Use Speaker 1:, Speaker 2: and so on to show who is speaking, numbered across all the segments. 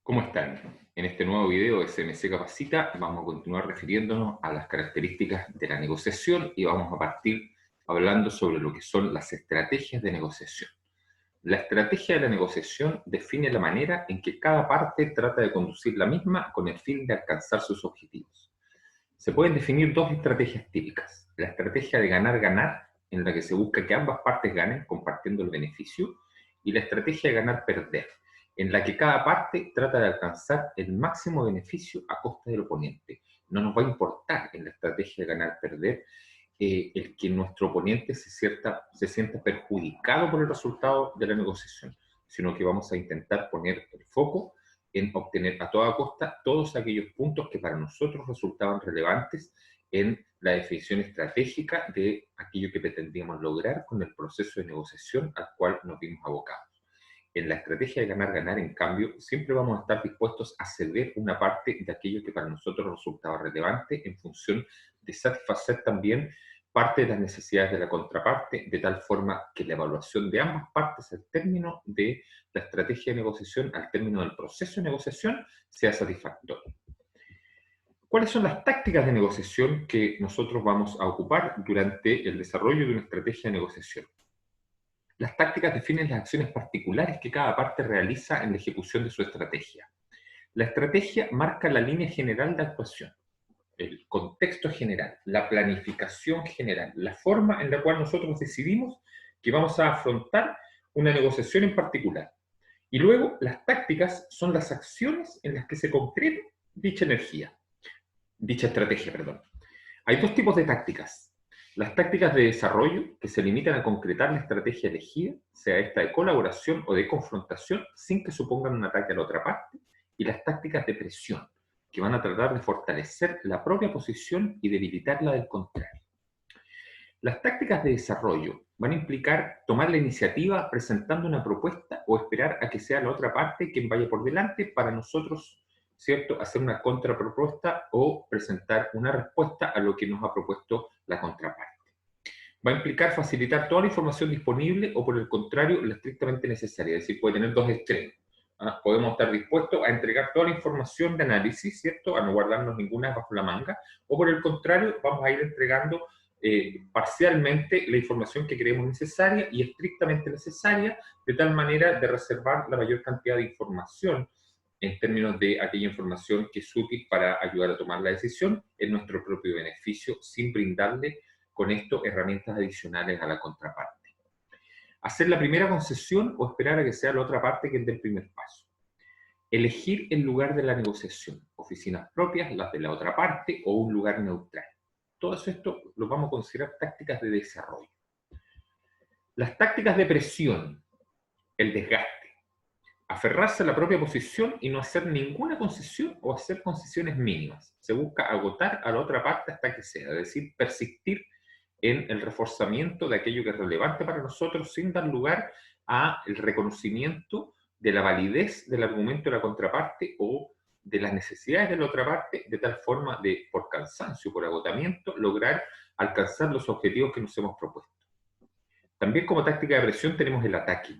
Speaker 1: ¿Cómo están? En este nuevo video de CMC Capacita vamos a continuar refiriéndonos a las características de la negociación y vamos a partir hablando sobre lo que son las estrategias de negociación. La estrategia de la negociación define la manera en que cada parte trata de conducir la misma con el fin de alcanzar sus objetivos. Se pueden definir dos estrategias típicas: la estrategia de ganar-ganar, en la que se busca que ambas partes ganen compartiendo el beneficio, y la estrategia de ganar-perder, en la que cada parte trata de alcanzar el máximo beneficio a costa del oponente. No nos va a importar en la estrategia de ganar-perder el que nuestro oponente se sienta perjudicado por el resultado de la negociación, sino que vamos a intentar poner el foco en obtener a toda costa todos aquellos puntos que para nosotros resultaban relevantes en la definición estratégica de aquello que pretendíamos lograr con el proceso de negociación al cual nos vimos abocados. En la estrategia de ganar-ganar, en cambio, siempre vamos a estar dispuestos a ceder una parte de aquello que para nosotros resultaba relevante en función de satisfacer también parte de las necesidades de la contraparte, de tal forma que la evaluación de ambas partes al término de la estrategia de negociación, al término del proceso de negociación, sea satisfactoria. ¿Cuáles son las tácticas de negociación que nosotros vamos a ocupar durante el desarrollo de una estrategia de negociación? Las tácticas definen las acciones particulares que cada parte realiza en la ejecución de su estrategia. La estrategia marca la línea general de actuación, el contexto general, la planificación general, la forma en la cual nosotros decidimos que vamos a afrontar una negociación en particular. Y luego, las tácticas son las acciones en las que se concreta dicha estrategia, perdón. Hay dos tipos de tácticas: las tácticas de desarrollo, que se limitan a concretar la estrategia elegida, sea esta de colaboración o de confrontación, sin que supongan un ataque a la otra parte, y las tácticas de presión, que van a tratar de fortalecer la propia posición y debilitar la del contrario. Las tácticas de desarrollo van a implicar tomar la iniciativa presentando una propuesta o esperar a que sea la otra parte quien vaya por delante para nosotros, ¿cierto?, hacer una contrapropuesta o presentar una respuesta a lo que nos ha propuesto la contraparte. Va a implicar facilitar toda la información disponible o, por el contrario, la estrictamente necesaria, es decir, puede tener dos extremos. Podemos estar dispuestos a entregar toda la información de análisis, ¿cierto?, a no guardarnos ninguna bajo la manga, o por el contrario, vamos a ir entregando parcialmente la información que creemos necesaria y estrictamente necesaria, de tal manera de reservar la mayor cantidad de información en términos de aquella información que es útil para ayudar a tomar la decisión en nuestro propio beneficio, sin brindarle con esto herramientas adicionales a la contraparte. Hacer la primera concesión o esperar a que sea la otra parte quien dé el primer paso. Elegir el lugar de la negociación, oficinas propias, las de la otra parte o un lugar neutral. Todo esto lo vamos a considerar tácticas de desarrollo. Las tácticas de presión, el desgaste. Aferrarse a la propia posición y no hacer ninguna concesión o hacer concesiones mínimas. Se busca agotar a la otra parte hasta que sea, es decir, persistir en el reforzamiento de aquello que es relevante para nosotros sin dar lugar al reconocimiento de la validez del argumento de la contraparte o de las necesidades de la otra parte, de tal forma de, por cansancio, por agotamiento, lograr alcanzar los objetivos que nos hemos propuesto. También como táctica de presión tenemos el ataque,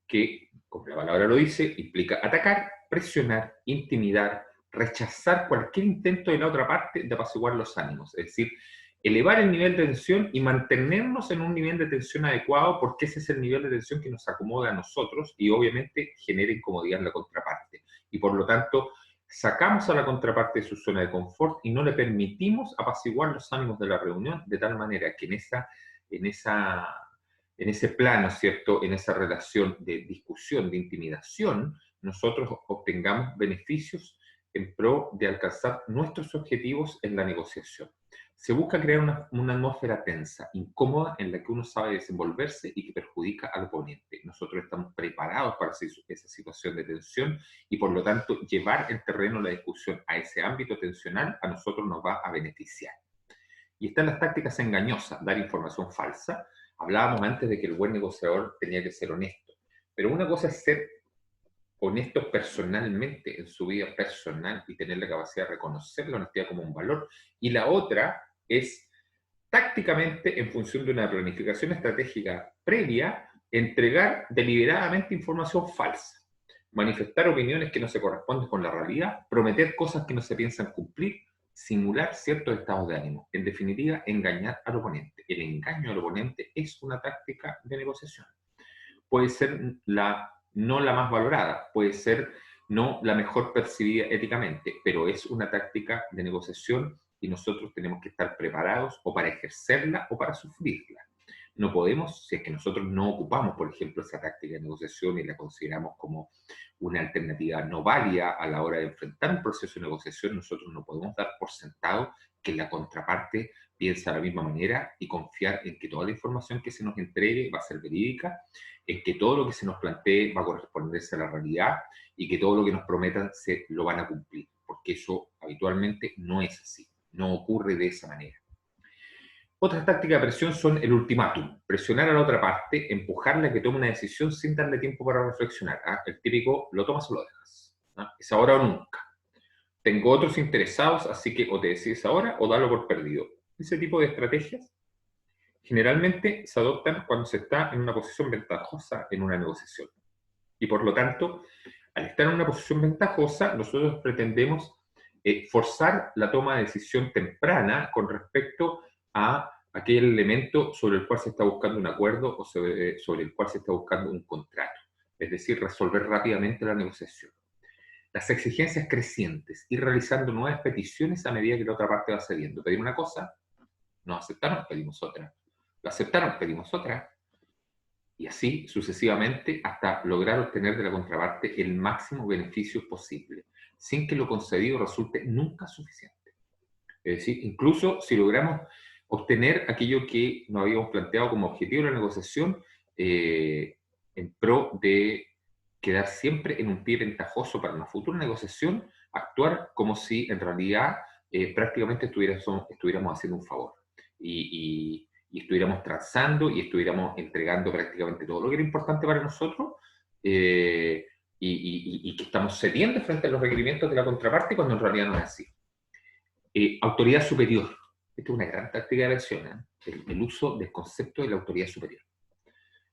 Speaker 1: que, como la palabra lo dice, implica atacar, presionar, intimidar, rechazar cualquier intento de la otra parte de apaciguar los ánimos, es decir, elevar el nivel de tensión y mantenernos en un nivel de tensión adecuado, porque ese es el nivel de tensión que nos acomoda a nosotros y obviamente genera incomodidad en la contraparte. Y por lo tanto, sacamos a la contraparte de su zona de confort y no le permitimos apaciguar los ánimos de la reunión, de tal manera que en ese plano, ¿cierto?, en esa relación de discusión, de intimidación, nosotros obtengamos beneficios en pro de alcanzar nuestros objetivos en la negociación. Se busca crear una atmósfera tensa, incómoda, en la que uno sabe desenvolverse y que perjudica al oponente. Nosotros estamos preparados para esa situación de tensión y, por lo tanto, llevar el terreno de la discusión a ese ámbito tensional a nosotros nos va a beneficiar. Y están las tácticas engañosas, dar información falsa. Hablábamos antes de que el buen negociador tenía que ser honesto, pero una cosa es ser honesto personalmente, en su vida personal, y tener la capacidad de reconocer la honestidad como un valor, y la otra es tácticamente, en función de una planificación estratégica previa, entregar deliberadamente información falsa. manifestar opiniones que no se corresponden con la realidad, prometer cosas que no se piensan cumplir, simular ciertos estados de ánimo. En definitiva, engañar al oponente. El engaño al oponente es una táctica de negociación. Puede ser no la más valorada, puede ser no la mejor percibida éticamente, pero es una táctica de negociación y nosotros tenemos que estar preparados o para ejercerla o para sufrirla. No podemos, si es que nosotros no ocupamos, por ejemplo, esa táctica de negociación y la consideramos como una alternativa no válida a la hora de enfrentar un proceso de negociación, nosotros no podemos dar por sentado que la contraparte piensa de la misma manera y confiar en que toda la información que se nos entregue va a ser verídica, en que todo lo que se nos plantee va a corresponderse a la realidad y que todo lo que nos prometan se lo van a cumplir, porque eso habitualmente no es así, no ocurre de esa manera. Otras tácticas de presión son el ultimátum, presionar a la otra parte, empujarle a que tome una decisión sin darle tiempo para reflexionar. El típico, lo tomas o lo dejas. Es ahora o nunca. Tengo otros interesados, así que o te decides ahora o dalo por perdido. Ese tipo de estrategias generalmente se adoptan cuando se está en una posición ventajosa en una negociación. Y por lo tanto, al estar en una posición ventajosa, nosotros pretendemos forzar la toma de decisión temprana con respecto a aquel elemento sobre el cual se está buscando un acuerdo o sobre el cual se está buscando un contrato. Es decir, resolver rápidamente la negociación. Las exigencias crecientes, ir realizando nuevas peticiones a medida que la otra parte va cediendo. Pedir una cosa, no aceptaron, pedimos otra. Lo aceptaron, pedimos otra. Y así sucesivamente hasta lograr obtener de la contraparte el máximo beneficio posible, sin que lo concedido resulte nunca suficiente. Es decir, incluso si logramos obtener aquello que nos habíamos planteado como objetivo de la negociación, en pro de quedar siempre en un pie ventajoso para una futura negociación, actuar como si en realidad prácticamente estuviéramos haciendo un favor. Y estuviéramos transando y estuviéramos entregando prácticamente todo lo que era importante para nosotros, y que estamos cediendo frente a los requerimientos de la contraparte cuando en realidad no es así. Autoridad superior. Esta es una gran táctica de versión, el uso del concepto de la autoridad superior.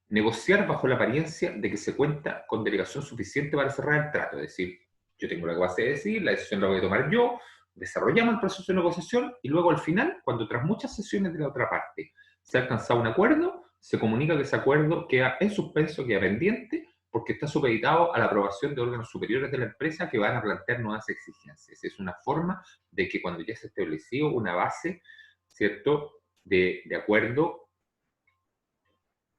Speaker 1: Negociar bajo la apariencia de que se cuenta con delegación suficiente para cerrar el trato, es decir, yo tengo la base de decir, la decisión la voy a tomar yo, desarrollamos el proceso de negociación y luego al final, cuando tras muchas sesiones de la otra parte se ha alcanzado un acuerdo, se comunica que ese acuerdo queda en suspenso, queda pendiente, porque está supeditado a la aprobación de órganos superiores de la empresa que van a plantear nuevas exigencias. Es una forma de que cuando ya se ha establecido una base, ¿cierto?, de acuerdo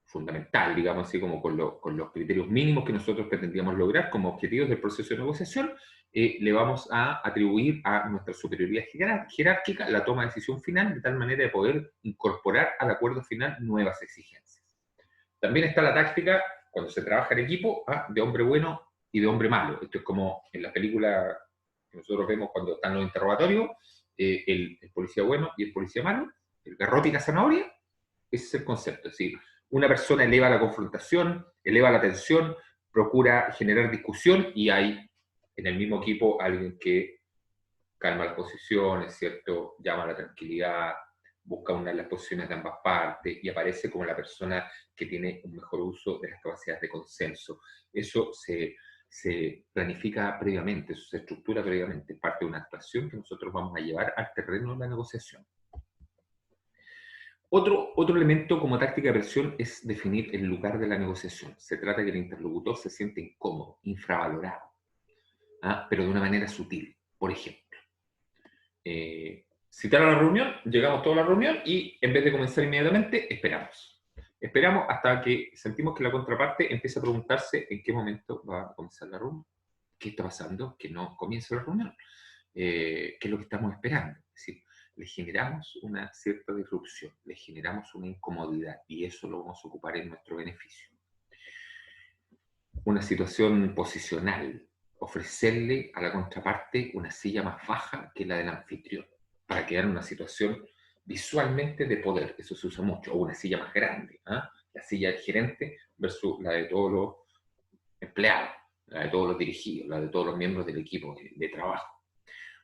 Speaker 1: fundamental, digamos así, como con los criterios mínimos que nosotros pretendíamos lograr como objetivos del proceso de negociación, le vamos a atribuir a nuestra superioridad jerárquica la toma de decisión final, de tal manera de poder incorporar al acuerdo final nuevas exigencias. También está la táctica, cuando se trabaja en equipo, de hombre bueno y de hombre malo. Esto es como en la película que nosotros vemos cuando están los interrogatorios, el policía bueno y el policía malo, el garrote y la zanahoria. Ese es el concepto, es decir, una persona eleva la confrontación, eleva la tensión, procura generar discusión y hay en el mismo equipo alguien que calma las posiciones, ¿cierto? Llama a la tranquilidad, busca una de las posiciones de ambas partes y aparece como la persona que tiene un mejor uso de las capacidades de consenso. Eso se planifica previamente, eso se estructura previamente, parte de una actuación que nosotros vamos a llevar al terreno de la negociación. Otro elemento como táctica de presión es definir el lugar de la negociación. Se trata de que el interlocutor se siente incómodo, infravalorado, pero de una manera sutil. Por ejemplo, citar a la reunión, llegamos todos a la reunión y en vez de comenzar inmediatamente, esperamos. Esperamos hasta que sentimos que la contraparte empieza a preguntarse en qué momento va a comenzar la reunión. ¿Qué está pasando? Que no comienza la reunión. ¿Qué es lo que estamos esperando? Es decir, le generamos una cierta disrupción, le generamos una incomodidad y eso lo vamos a ocupar en nuestro beneficio. Una situación posicional, ofrecerle a la contraparte una silla más baja que la del anfitrión, para quedar en una situación visualmente de poder, eso se usa mucho, o una silla más grande, la silla del gerente versus la de todos los empleados, la de todos los dirigidos, la de todos los miembros del equipo de trabajo.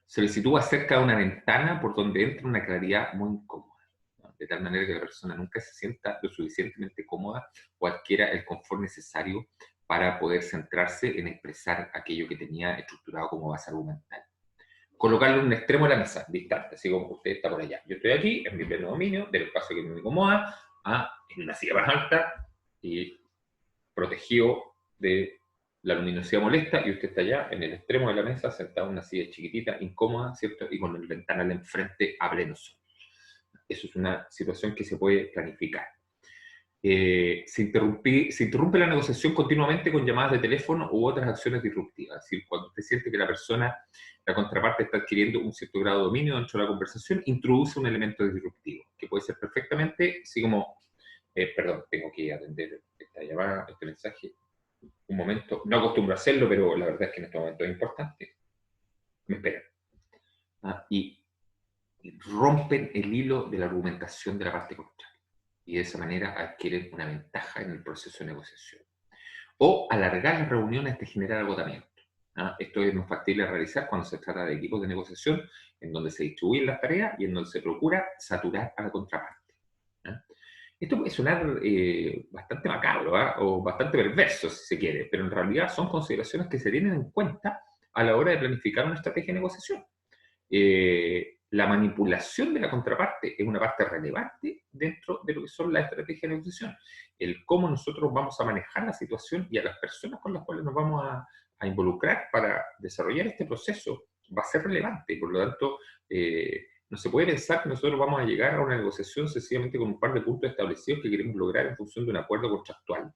Speaker 1: Se le sitúa cerca de una ventana por donde entra una claridad muy incómoda, ¿no? De tal manera que la persona nunca se sienta lo suficientemente cómoda o adquiera el confort necesario para poder centrarse en expresar aquello que tenía estructurado como base argumental. Colocarlo en un extremo de la mesa, distante, así como usted está por allá. Yo estoy aquí, en mi pleno dominio, del espacio que me incomoda, en una silla más alta y protegido de la luminosidad molesta, y usted está allá en el extremo de la mesa, sentado en una silla chiquitita, incómoda, ¿cierto? Y con el ventanal enfrente a pleno sol. Eso es una situación que se puede planificar. Se interrumpe la negociación continuamente con llamadas de teléfono u otras acciones disruptivas. Es decir, cuando usted siente que la persona, la contraparte, está adquiriendo un cierto grado de dominio dentro de la conversación, introduce un elemento disruptivo, que puede ser perfectamente, así como, perdón, tengo que atender esta llamada, este mensaje, un momento. No acostumbro a hacerlo, pero la verdad es que en este momento es importante. Me esperan. Y rompen el hilo de la argumentación de la parte contraria. Y de esa manera adquieren una ventaja en el proceso de negociación. O alargar las reuniones hasta generar agotamiento. Esto es más factible de realizar cuando se trata de equipos de negociación en donde se distribuyen las tareas y en donde se procura saturar a la contraparte. Esto puede sonar bastante macabro o bastante perverso, si se quiere, pero en realidad son consideraciones que se tienen en cuenta a la hora de planificar una estrategia de negociación. La manipulación de la contraparte es una parte relevante dentro de lo que son las estrategias de negociación. El cómo nosotros vamos a manejar la situación y a las personas con las cuales nos vamos a involucrar para desarrollar este proceso va a ser relevante. Y por lo tanto, no se puede pensar que nosotros vamos a llegar a una negociación sencillamente con un par de puntos establecidos que queremos lograr en función de un acuerdo contractual.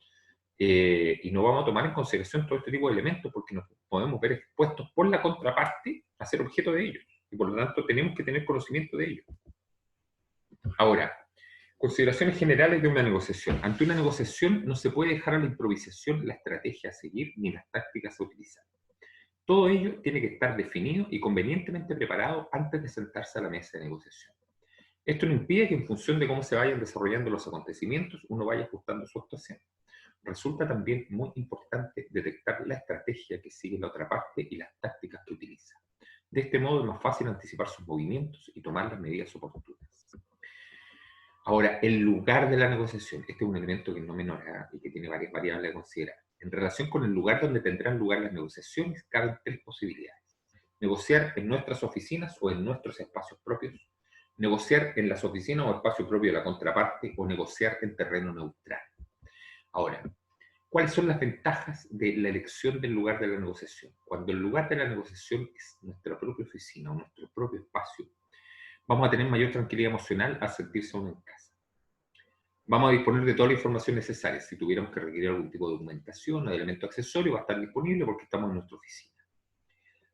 Speaker 1: Y no vamos a tomar en consideración todo este tipo de elementos porque nos podemos ver expuestos por la contraparte a ser objeto de ellos. Y por lo tanto tenemos que tener conocimiento de ello. Ahora, consideraciones generales de una negociación. Ante una negociación no se puede dejar a la improvisación la estrategia a seguir ni las tácticas a utilizar. Todo ello tiene que estar definido y convenientemente preparado antes de sentarse a la mesa de negociación. Esto no impide que en función de cómo se vayan desarrollando los acontecimientos, uno vaya ajustando su actuación. Resulta también muy importante detectar la estrategia que sigue la otra parte y las tácticas que utiliza. De este modo es más fácil anticipar sus movimientos y tomar las medidas oportunas. Ahora, el lugar de la negociación. Este es un elemento que no menor y que tiene varias variables a considerar. En relación con el lugar donde tendrán lugar las negociaciones, caben tres posibilidades. Negociar en nuestras oficinas o en nuestros espacios propios, negociar en las oficinas o espacio propio de la contraparte o negociar en terreno neutral. Ahora, ¿cuáles son las ventajas de la elección del lugar de la negociación? Cuando el lugar de la negociación es nuestra propia oficina o nuestro propio espacio, vamos a tener mayor tranquilidad emocional al sentirse uno en casa. Vamos a disponer de toda la información necesaria. Si tuviéramos que requerir algún tipo de documentación o de elemento accesorio, va a estar disponible porque estamos en nuestra oficina.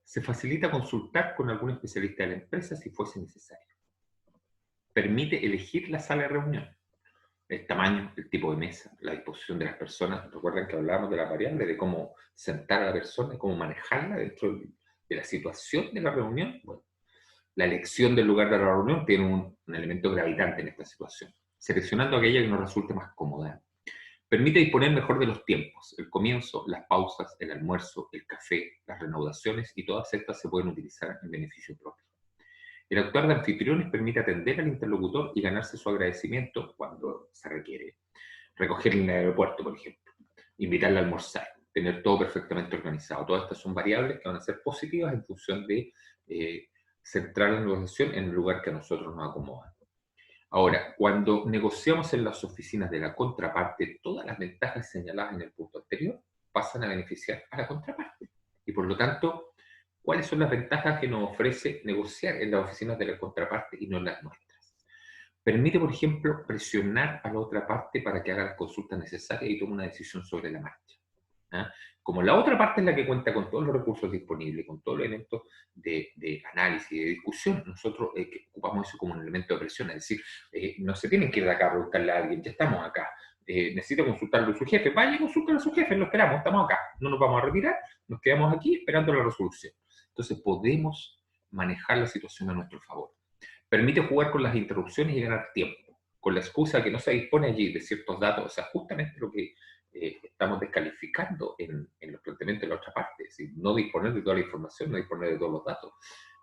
Speaker 1: Se facilita consultar con algún especialista de la empresa si fuese necesario. Permite elegir la sala de reunión, el tamaño, el tipo de mesa, la disposición de las personas. Recuerden que hablábamos de la variable, de cómo sentar a la persona, cómo manejarla dentro de la situación de la reunión. Bueno, la elección del lugar de la reunión tiene un elemento gravitante en esta situación, seleccionando aquella que nos resulte más cómoda. Permite disponer mejor de los tiempos, el comienzo, las pausas, el almuerzo, el café, las reanudaciones, y todas estas se pueden utilizar en beneficio propio. El actuar de anfitriones permite atender al interlocutor y ganarse su agradecimiento cuando se requiere. Recogerle en el aeropuerto, por ejemplo. Invitarle a almorzar. Tener todo perfectamente organizado. Todas estas son variables que van a ser positivas en función de centrar la negociación en el lugar que a nosotros nos acomoda. Ahora, cuando negociamos en las oficinas de la contraparte, todas las ventajas señaladas en el punto anterior pasan a beneficiar a la contraparte. Y por lo tanto, ¿cuáles son las ventajas que nos ofrece negociar en las oficinas de la contraparte y no en las nuestras? Permite, por ejemplo, presionar a la otra parte para que haga las consultas necesarias y tome una decisión sobre la marcha. Como la otra parte es la que cuenta con todos los recursos disponibles, con todos los elementos de análisis y de discusión, nosotros ocupamos eso como un elemento de presión, es decir, no se tienen que ir de acá a buscarle a alguien, ya estamos acá. Necesita consultarlo a su jefe, vaya y consúltalo a su jefe, lo esperamos, estamos acá, no nos vamos a retirar, nos quedamos aquí esperando la resolución. Entonces podemos manejar la situación a nuestro favor. Permite jugar con las interrupciones y ganar tiempo, con la excusa que no se dispone allí de ciertos datos, o sea, justamente lo que estamos descalificando en los planteamientos de la otra parte, es decir, no disponer de toda la información, no disponer de todos los datos.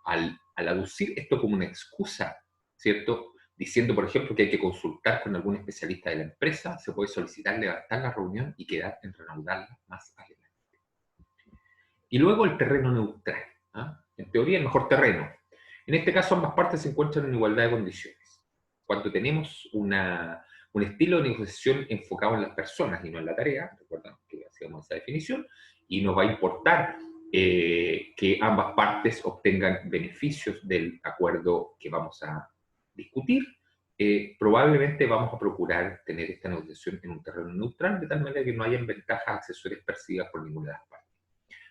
Speaker 1: Al aducir esto como una excusa, ¿cierto? diciendo, por ejemplo, que hay que consultar con algún especialista de la empresa, se puede solicitar levantar la reunión y quedar en reanudarla más adelante. Y luego el terreno neutral, ¿ah? En teoría el mejor terreno. En este caso ambas partes se encuentran en igualdad de condiciones. Cuando tenemos un estilo de negociación enfocado en las personas y no en la tarea, recuerdan que hacíamos esa definición, y nos va a importar que ambas partes obtengan beneficios del acuerdo que vamos a discutir, probablemente vamos a procurar tener esta negociación en un terreno neutral, de tal manera que no hayan ventajas accesorias percibidas por ninguna de las partes.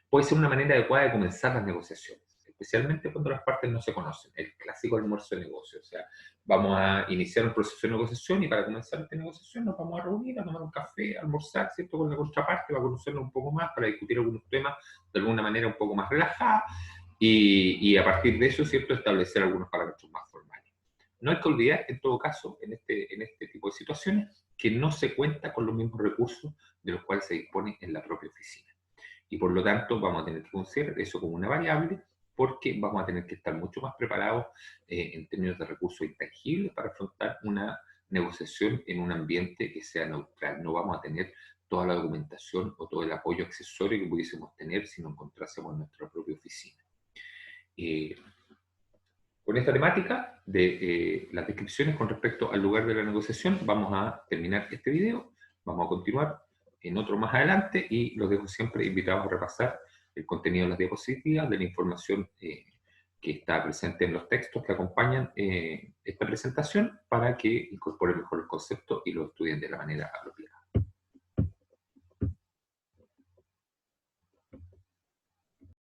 Speaker 1: Puede ser una manera adecuada de comenzar las negociaciones, especialmente cuando las partes no se conocen, el clásico almuerzo de negocio. O sea, vamos a iniciar un proceso de negociación y para comenzar esta negociación nos vamos a reunir, a tomar un café, a almorzar, ¿cierto?, con la contraparte, para conocernos un poco más, para discutir algunos temas de alguna manera un poco más relajada y a partir de eso, ¿cierto?, establecer algunos parámetros más formales. No hay que olvidar, en todo caso, en este tipo de situaciones, que no se cuenta con los mismos recursos de los cuales se dispone en la propia oficina. Y por lo tanto vamos a tener que considerar eso como una variable porque vamos a tener que estar mucho más preparados en términos de recursos intangibles para afrontar una negociación en un ambiente que sea neutral. No vamos a tener toda la documentación o todo el apoyo accesorio que pudiésemos tener si nos encontrásemos en nuestra propia oficina. Con esta temática de las descripciones con respecto al lugar de la negociación, vamos a terminar este video. Vamos a continuar en otro más adelante y los dejo siempre invitados a repasar el contenido de las diapositivas, de la información que está presente en los textos que acompañan esta presentación para que incorporen mejor el concepto y lo estudien de la manera apropiada.